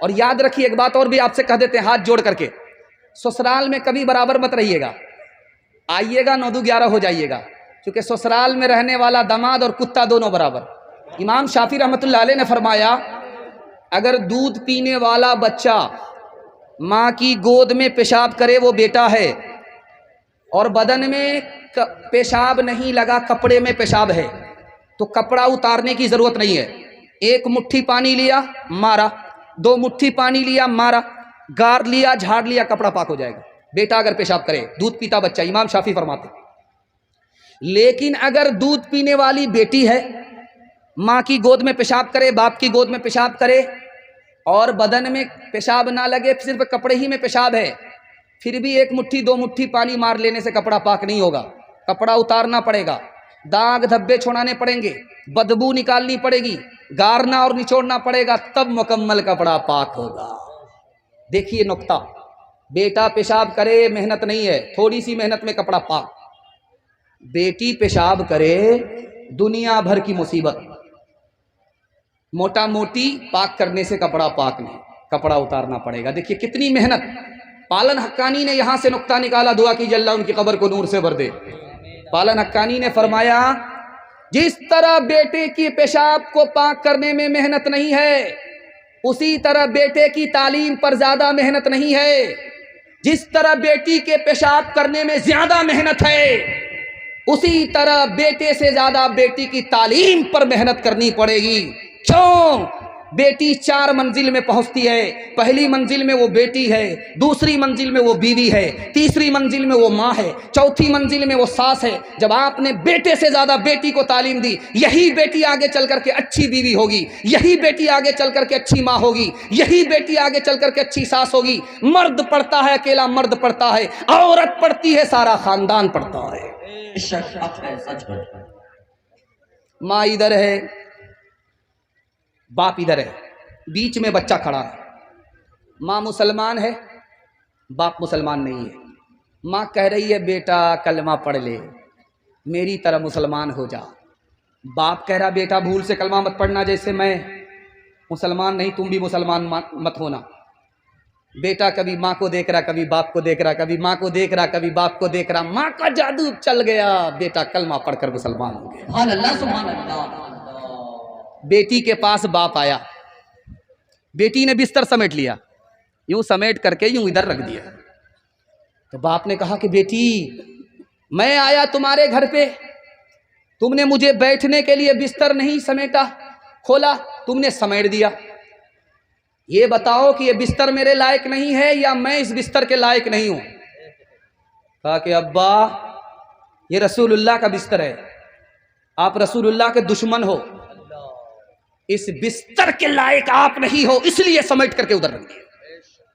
और याद रखिए एक बात और भी आपसे कह देते हैं हाथ जोड़ करके, ससुराल में कभी बराबर मत रहिएगा, आइएगा 9-11 हो जाइएगा, क्योंकि ससुराल में रहने वाला दामाद और कुत्ता दोनों बराबर। इमाम शाफी रहमतुल्लाह अलैह ने फरमाया, अगर दूध पीने वाला बच्चा माँ की गोद में पेशाब करे वो बेटा है, और बदन में पेशाब नहीं लगा, कपड़े में पेशाब है, तो कपड़ा उतारने की ज़रूरत नहीं है। एक मुट्ठी पानी लिया मारा, 2 मुट्ठी पानी लिया मारा, गार लिया झाड़ लिया, कपड़ा पाक हो जाएगा। बेटा अगर पेशाब करे, दूध पीता बच्चा, इमाम शाफी फरमाते। लेकिन अगर दूध पीने वाली बेटी है, माँ की गोद में पेशाब करे, बाप की गोद में पेशाब करे, और बदन में पेशाब ना लगे, सिर्फ कपड़े ही में पेशाब है, फिर भी 1 मुट्ठी 2 मुट्ठी पानी मार लेने से कपड़ा पाक नहीं होगा। कपड़ा उतारना पड़ेगा, दाग धब्बे छोड़ाने पड़ेंगे, बदबू निकालनी पड़ेगी, गारना और निचोड़ना पड़ेगा, तब मुकम्मल कपड़ा पाक होगा। देखिए नुक्ता, बेटा पेशाब करे मेहनत नहीं है, थोड़ी सी मेहनत में कपड़ा पाक। बेटी पेशाब करे दुनिया भर की मुसीबत, मोटा मोटी पाक करने से कपड़ा पाक नहीं, कपड़ा उतारना पड़ेगा। देखिए कितनी मेहनत। पालन हक्कानी ने यहां से नुक्ता निकाला, दुआ कीजिए अल्लाह उनकी कब्र को नूर से भर दे। पालन हक्कानी ने फरमाया, जिस तरह बेटे की पेशाब को पाक करने में मेहनत नहीं है, उसी तरह बेटे की तालीम पर ज्यादा मेहनत नहीं है। जिस तरह बेटी के पेशाब करने में ज्यादा मेहनत है, उसी तरह बेटे से ज्यादा बेटी की तालीम पर मेहनत करनी पड़ेगी। क्यों? बेटी 4 मंजिल में पहुंचती है। पहली मंजिल में वो बेटी है, दूसरी मंजिल में वो बीवी है, तीसरी मंजिल में वो माँ है, चौथी मंजिल में वो सास है। जब आपने बेटे से ज्यादा बेटी को तालीम दी, यही बेटी आगे चल करके अच्छी बीवी होगी, यही बेटी आगे चल करके अच्छी माँ होगी, यही बेटी आगे चल करके अच्छी सास होगी। मर्द पढ़ता है, अकेला मर्द पढ़ता है, औरत पढ़ती है, सारा खानदान पढ़ता है। माँ इधर है, बाप इधर है, बीच में बच्चा खड़ा है। माँ मुसलमान है, बाप मुसलमान नहीं है। माँ कह रही है बेटा कलमा पढ़ ले, मेरी तरह मुसलमान हो जा। बाप कह रहा बेटा भूल से कलमा मत पढ़ना, जैसे मैं मुसलमान नहीं तुम भी मुसलमान मत होना। बेटा कभी माँ को देख रहा, कभी बाप को देख रहा, कभी माँ को देख रहा, कभी बाप को देख रहा। माँ का जादू चल गया, बेटा कलमा पढ़कर मुसलमान हो गया। अल्लाह सुभान अल्लाह। बेटी के पास बाप आया, बेटी ने बिस्तर समेट लिया, यूं समेट करके यूं इधर रख दिया। तो बाप ने कहा कि बेटी मैं आया तुम्हारे घर पे, तुमने मुझे बैठने के लिए बिस्तर नहीं समेटा, खोला, तुमने समेट दिया। ये बताओ कि ये बिस्तर मेरे लायक नहीं है या मैं इस बिस्तर के लायक नहीं हूं? कहा कि अब्बा ये रसूलुल्लाह का बिस्तर है, आप रसूलुल्लाह के दुश्मन हो, इस बिस्तर के लायक आप नहीं हो, इसलिए समेट करके उधर रख दिया।